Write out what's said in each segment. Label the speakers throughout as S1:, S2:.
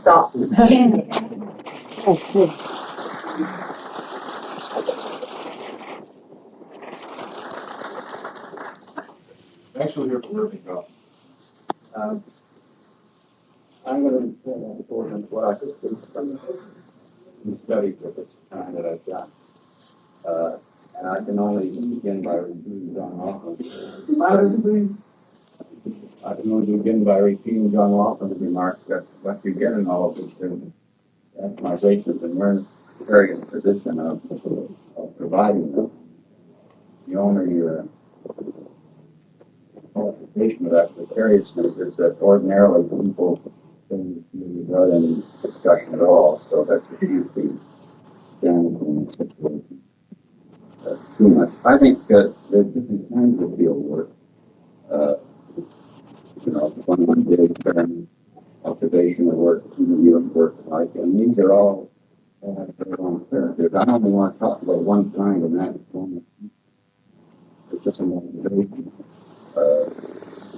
S1: stop.
S2: Actually, here from Erving Goffman. I'm going to report on what I think from the studies of this kind that I've done. And I can only begin by repeating John Hoffman. I can only begin by repeating John Hoffman's remarks that what you get in all of these things, optimizations, and we're in a very good position of providing them. The only qualification of that precariousness is that ordinarily people don't without any discussion at all, so that's a huge thing. Too much. I think that there are different kinds of field work. One day term, observational work, reviewing work, and these are all have their own characters. I only want to talk about one kind, and that is one. It's just an observation.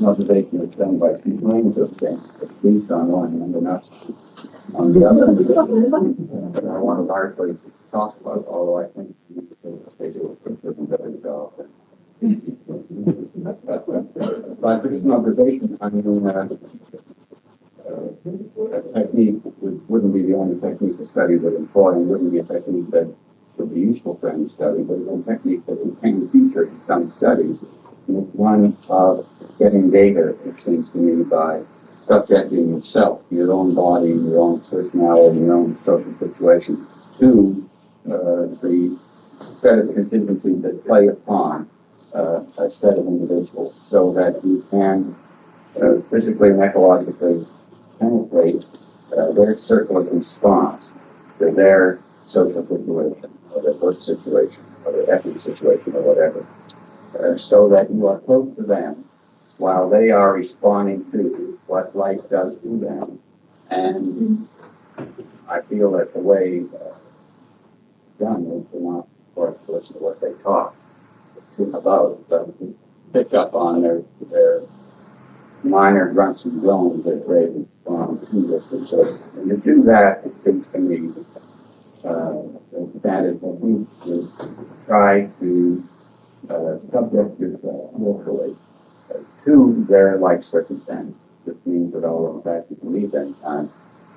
S2: Observation is done by two kinds of things, at least on one hand, and that's on the other. And I want to largely talk about, although I think they do a better job. By this observation, I mean a technique wouldn't be the only technique the study would employ, and wouldn't be a technique that would be useful for any study, but it's a technique that can feature in some studies. One of getting data, it seems to me, by subjecting yourself, your own body, your own personality, your own social situation, to the set of contingencies that play upon a set of individuals, so that you can physically and ecologically penetrate their circle of response to their social situation, or their work situation, or their ethnic situation, or whatever, so that you are close to them while they are responding to what life does to them. And I feel that the way done is to not, of course, listen to what they talk about, but pick up on their minor grunts and groans that they respond to this. And so when you do that, it seems to me that is what we should try to subject yourself willfully to their life circumstance, which means that although in fact you can leave any time,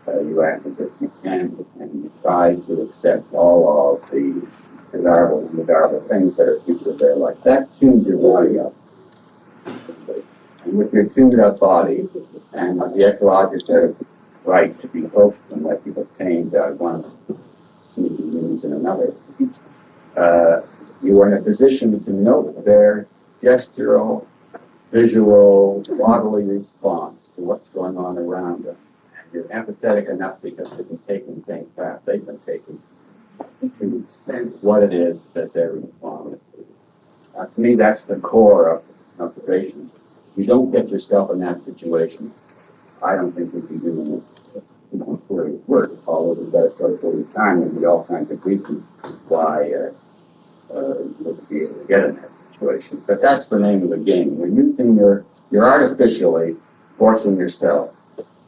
S2: you act as if you can, and you try to accept all of the desirable and desirable things that are future of their life. That tunes your body up. And with your tuned up body, and the ecologist has a right to be close to them, like you've obtained one means in another, you are in a position to note their gestural, visual, bodily response to what's going on around them. And you're empathetic enough because they've been taking things back, they've been taking, to sense what it is that they're responding to. To me, that's the core of observation. If you don't get yourself in that situation, I don't think you'd be doing it work, although there's better social time and all kinds of reasons why you would be able to get in that situation. But that's the name of the game. You're artificially forcing yourself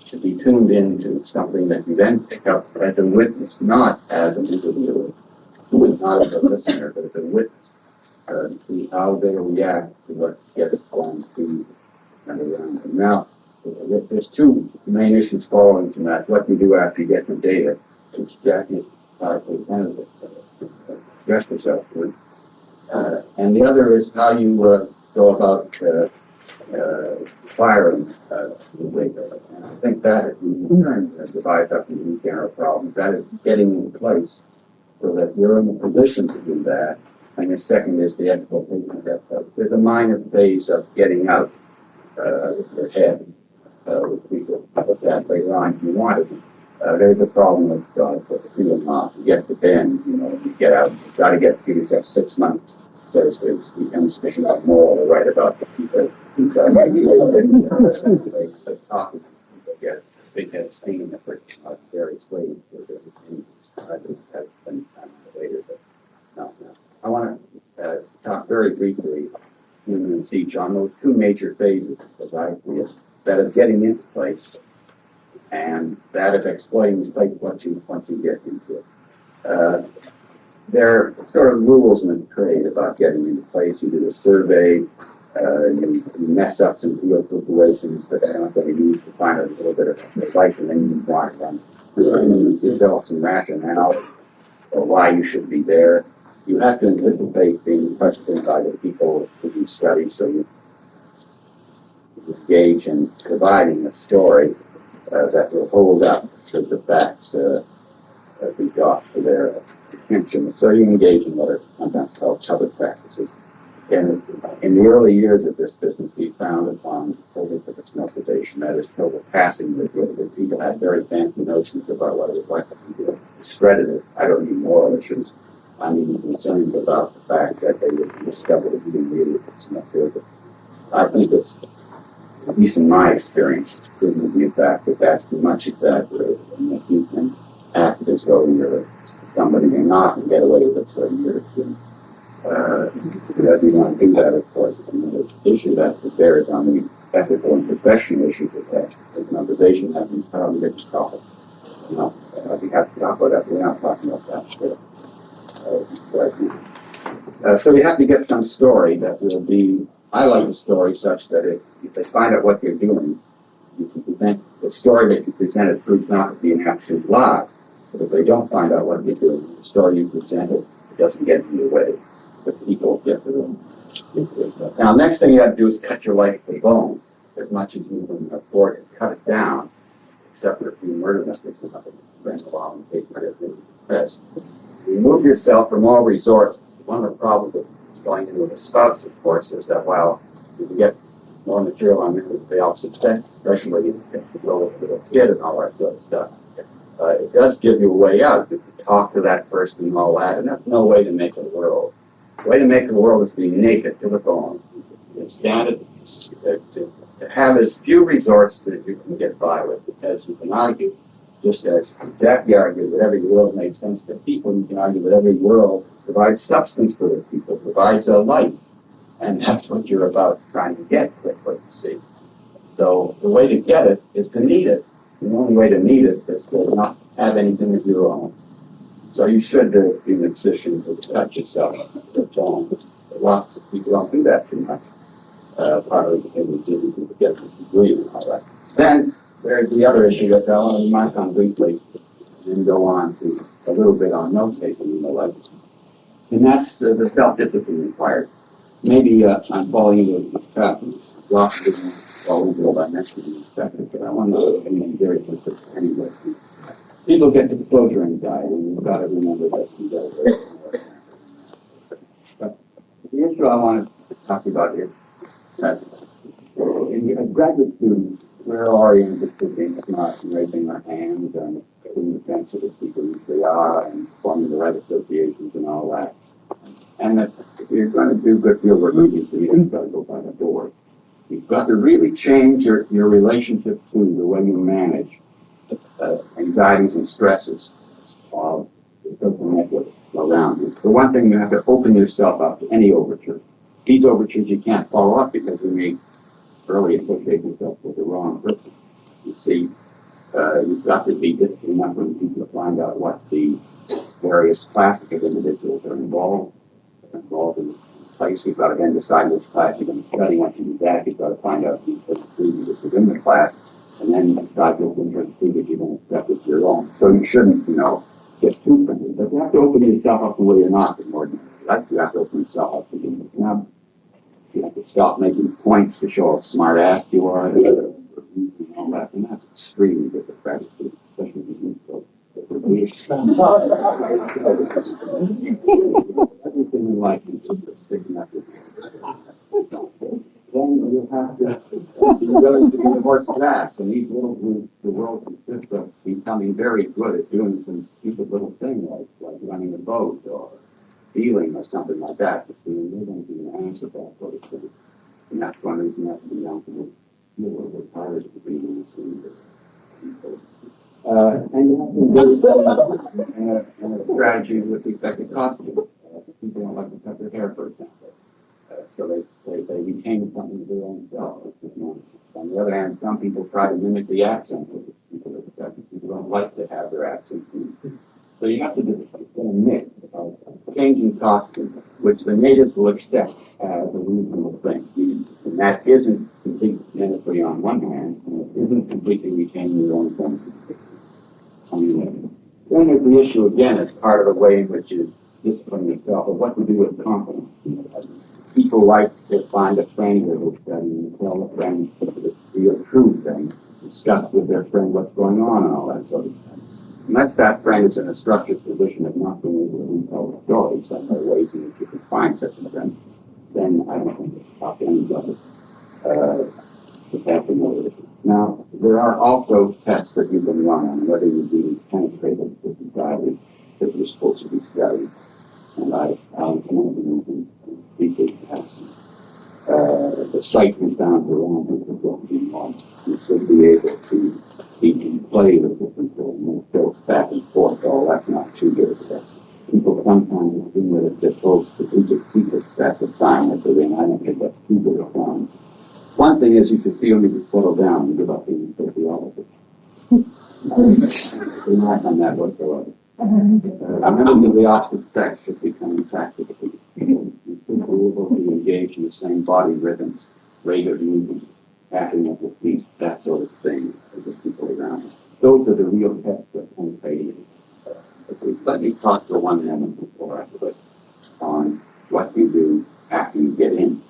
S2: to be tuned into something that you then pick up as a witness, not as an individual, not as a listener, but as a witness, to see how they react to what gets going to and around them. Now, there's two main issues following from that. What you do after you get the data, which Jackie powerfully kind of addressed herself with. And the other is how you go about firing the data. And I think that if you divide up into these general problems, that is getting in place so that you're in a position to do that. And the second is the exploitation. There's a minor phase of getting out your head with people. But that later on, if you want it, there's a problem with the field off. You get to bend, you get out. You've got to get through yourself 6 months. So to become speaking about more or write about the people. Talking people get big head of steam that we're various ways. Has been later, but no. I want to talk very briefly, few minutes each, on those two major phases, as I see it, that is getting into place And that explains like once you get into it. There are sort of rules in the trade about getting into place. You do a survey, you mess up some field situations that I'm not going to use to find out a little bit of advice, and then you want to develop some rationale for why you should be there. You have to anticipate being questioned by the people who do studies, so you engage in providing a story that will hold up should the facts be brought to their attention. So you engage in what are sometimes called public practices. And in the early years of this business, we found upon total participation, that is, total passing with it, people had very fancy notions about what it was like to be discredited. I don't need moral issues. I'm even concerned about the fact that they would discover that being really good. I think it's, at least in my experience, it's proven to be a fact that that's too much exaggerated, and that you can act as though you're somebody you're not and get away with it for a year or two. If you want to do that, of course, another issue that bears on the ethical and professional issues of that. As an organization having entirely different topic. You know, we have to talk about that. We're not talking about that. So you have to get some story that will be. I like a story such that if they find out what you're doing, you can present the story that you presented proves not to be an absolute lie. But if they don't find out what you're doing, the story you presented doesn't get in your way. But people get the room. Now, next thing you have to do is cut your life to the bone as much as you can afford to cut it down, except for a few murder mysteries and nothing. Bring along and take credit for the press. Remove yourself from all resorts. One of the problems of going in with a spouse, of course, is that while you can get more material on the opposite sex, especially when you get to grow with a little kid and all that sort of stuff, it does give you a way out. You can talk to that person and all that, and that's no way to make a world. The way to make the world is to be naked to the bone. To have as few resorts that you can get by with, because you can argue, just as Jackie argued, that every world makes sense to people. You can argue that every world provides substance for the people, provides a life, and that's what you're about trying to get with what you see. So the way to get it is to need it. The only way to need it is to not have anything of your own. So you should be in a position to touch yourself with your phone. Lots of people don't do that too much. Partly because it's easy to get the degree and all that. Then there's the other issue that I want to remark on briefly, and then go on to a little bit on note-taking and the like. And that's the self-discipline required. Maybe I'm falling into a trap. Lots of people fall into what I mentioned in a second, but I want to be very specific anyway. People get disclosure anxiety, and you've got to remember that. But the issue I want to talk about is that in graduate students, we're oriented to being not raising our hands and giving the sense of the people who they are and forming the right associations and all that. And that if you're going to do good field work, you've got to go by the door. You've got to really change your relationship to the way you manage anxieties and stresses of the social network around you. For one thing, you have to open yourself up to any overture. These overtures you can't follow up because you may early associate yourself with the wrong person. You see, you've got to be disciplined enough for people to find out what the various classes of individuals are involved in place. You've got to then decide which class you're going to study. Once you do that, you've got to find out the activities within the class, and then decide which activities you're going to accept as your own. So you shouldn't, get too printed. But you have to open yourself up to where you're not in ordinary life. You have to open yourself up to being a club. You have to stop making points to show how smart ass you are, and all that, and that's extremely difficult, especially with you. Everything in life is sticking up with you. Then you have to be willing to be more fast, and these little groups, the world consists of becoming very good at doing some stupid little thing like running a boat or dealing or something like that. They're going to be an answer to that sort of thing. And that's one reason you have to be young to be a little bit harder to be in this. And you have to engage in a strategy with respect to costume. People don't like to cut their hair, for example. So they retain something of their own self. On the other hand, some people try to mimic the accent of the people that who don't like to have their absence used. So you have to do a mix of changing costumes, which the natives will accept as a reasonable thing. And that isn't complete ministry on one hand, and it isn't completely retaining your own sense on the other. Then there's the issue again, as part of the way in which you discipline yourself, of what to do with confidence. People like to find a friend that will study and tell a friend the real true thing, discuss with their friend what's going on and all that sort of thing. Unless that friend is in a structured position of not being able to retell the story, some are ways in which you can find such a friend, then I don't think it's up to anybody to have to know it. Now, there are also tests that you can run on whether you really penetrated the society that you're supposed to be studying. And I one of the reasons people tests. The site we found around it is what we want. You should be able to play with different things, go back and forth. Oh, that's not too good. People sometimes assume that if they're told strategic secrets, that's a sign that they're in. I don't think that's too good a sign. One thing is you can feel me to settle down and give up being sociologist. We're not on that whatsoever. Members of the opposite sex should become practical. You should be able to engage in the same body rhythms, rate of movement, tapping of the feet, that sort of thing, as the people around us. Those are the real tests of penetrating. Let me talk to one element before I put on what you do after you get in.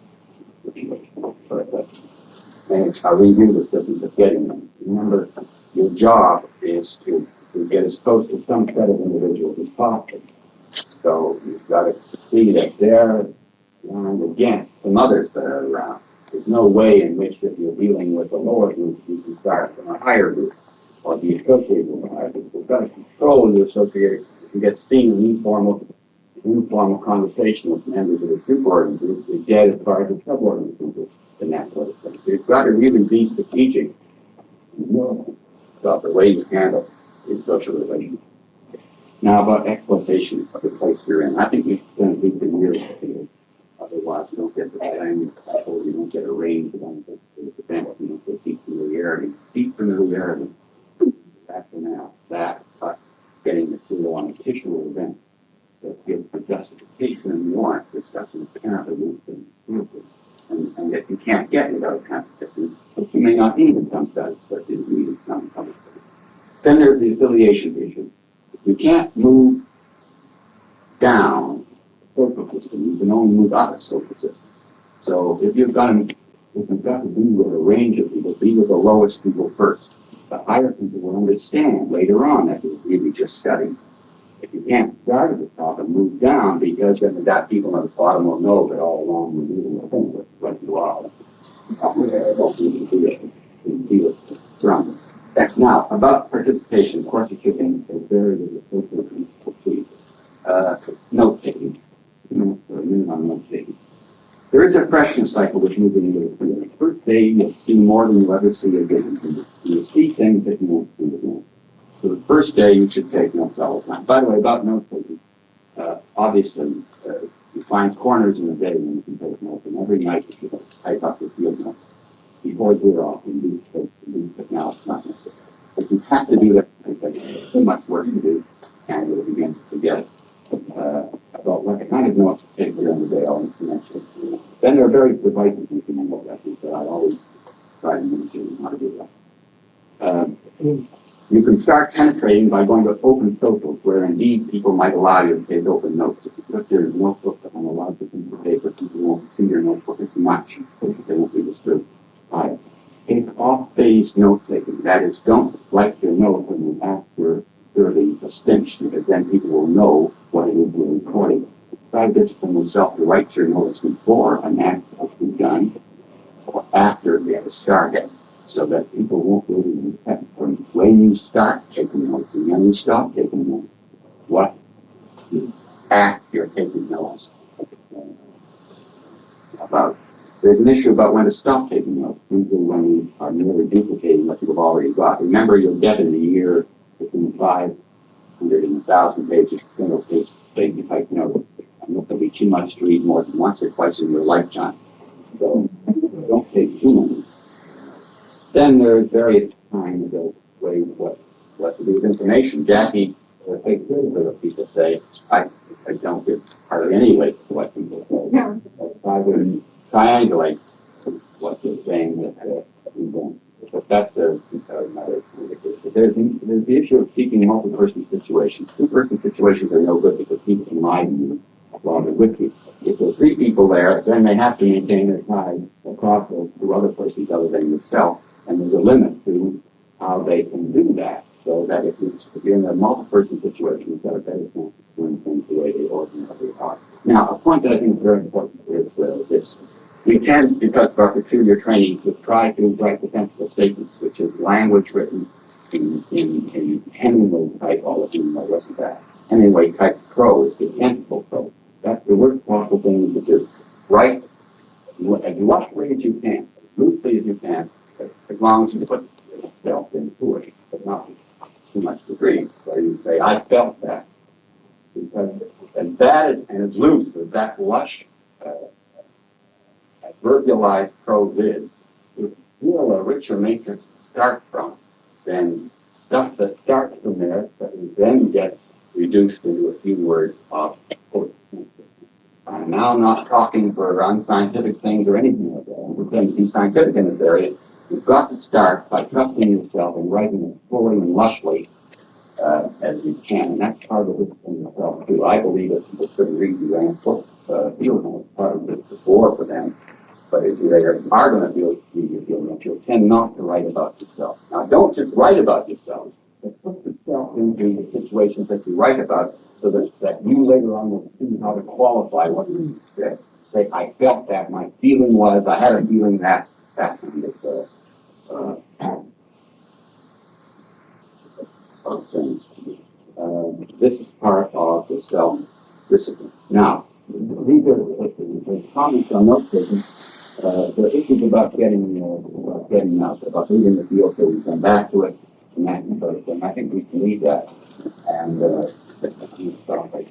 S2: And I'll review the systems of getting them. Remember, your job is to get as close to some set of individuals as possible. So you've got to see that they're around against some others that are around. There's no way in which if you're dealing with a lower group, you can start from a higher group or be associated with a higher group. You've got to control the associated. You get seen in informal conversation with members of the superordinate group, you get as far as the subordinate group and that sort of thing. So you've got to really be strategic about the way you handle in social relations. Now about exploitation of the place you're in. I think we spend a good years here. Otherwise, you don't get the time, you don't get a range of benefits to the event, you don't get deep familiarity. Deep familiarity, rationale, that plus getting material on a tissue event that gives the justification and warrant for such an apparently movement. And that you can't get without competition, but you may not need in some studies, but you need in some other studies. Then there's the affiliation issue. You can't move down the social system. You can only move out of the social system. So if you've got to be with a range of people, be with the lowest people first. The higher people will understand later on that you're really just studying. If you can't start at the top and move down, because then that people at the bottom will know that all along you're doing the thing with what you are. Now, about participation, of course, it should be a very good note-taking. Minimum note-taking. There is a freshness cycle which moves into the field. The first day, you'll see more than you'll ever see again. You'll see things that you won't see again. So the first day, you should take notes all the time. By the way, about note-taking, obviously, you find corners in the day when you can take notes, and every night you should type up your field notes before you're off and do things, but now it's not necessary. But you have to do that because there's so much work to do, and you'll begin to forget about what kind of notes to take during the day, I'll mention. Then there are various devices you can look at, that I always try to mention how to do that. You can start penetrating by going to open socials, where indeed people might allow you to take open notes. If you put your notebooks on a lot of different paper, people won't see your notebook as much, because they won't be disturbed by it. It's off-phase note-taking. That is, don't write your note when you ask for a stench, because then people will know what it is you're recording. Try to discipline yourself to write your notes before an act has been done, or after they have started, so that people won't really detect from when you start taking notes and when you stop taking notes, what act you're taking notes about. There's an issue about when to stop taking notes, usually when you are merely duplicating what you've already got. Remember, you'll get in a year between 500 and 1,000 pages of single-page type notes. And it'll be too much to read more than once or twice in your lifetime. So don't take too many. Then there are various kinds of ways what to do with information. Jackie takes criticism of people say, I don't give hardly any weight to what people say.
S1: Yeah.
S2: I would triangulate what they're saying that we don't. But that's another communication. There's the issue of seeking multi-person situations. Two-person situations are no good because people can lie to you while they're with you. If there's three people there, then they have to maintain their ties across those two other persons other than yourself, and there's a limit to how they can do that. So that if you're in a multi-person situation, you've got a better chance of doing things the way they ordinarily are. Now, a point that I think is very important is this. We tend, because of our peculiar training, to try to write defensible statements, which is language written in Hemingway type, all of whom wasn't that. Hemingway type prose, defensible prose. That's the worst possible thing to do. Write as roughly as you can, as loosely as you can, as long as you put yourself into it, but not too much degree. So you say, I felt that. Because as bad and as loose as that lush, verbalized prose is, it's still a richer matrix to start from than stuff that starts from there that we then get reduced into a few words of poetry. I'm now not talking for unscientific things or anything like that. I'm pretending to be scientific in this area. You've got to start by trusting yourself and writing as fully and lushly as you can, and that's part of it in yourself too. I believe that people should read the answer. Fieldwork is part of this before for them. But if they are going to read your Fieldwork, you'll tend not to write about yourself. Now, don't just write about yourself, but put yourself into the situations that you write about so that you later on will see how to qualify what you said. Say, I felt that, my feeling was, I had a feeling that kind of things. This is part of the self-discipline. Now, these are the comments on note taking. The issues about getting out, about leaving the field so we come back to it, and that sort of thing. I think we can leave that and start by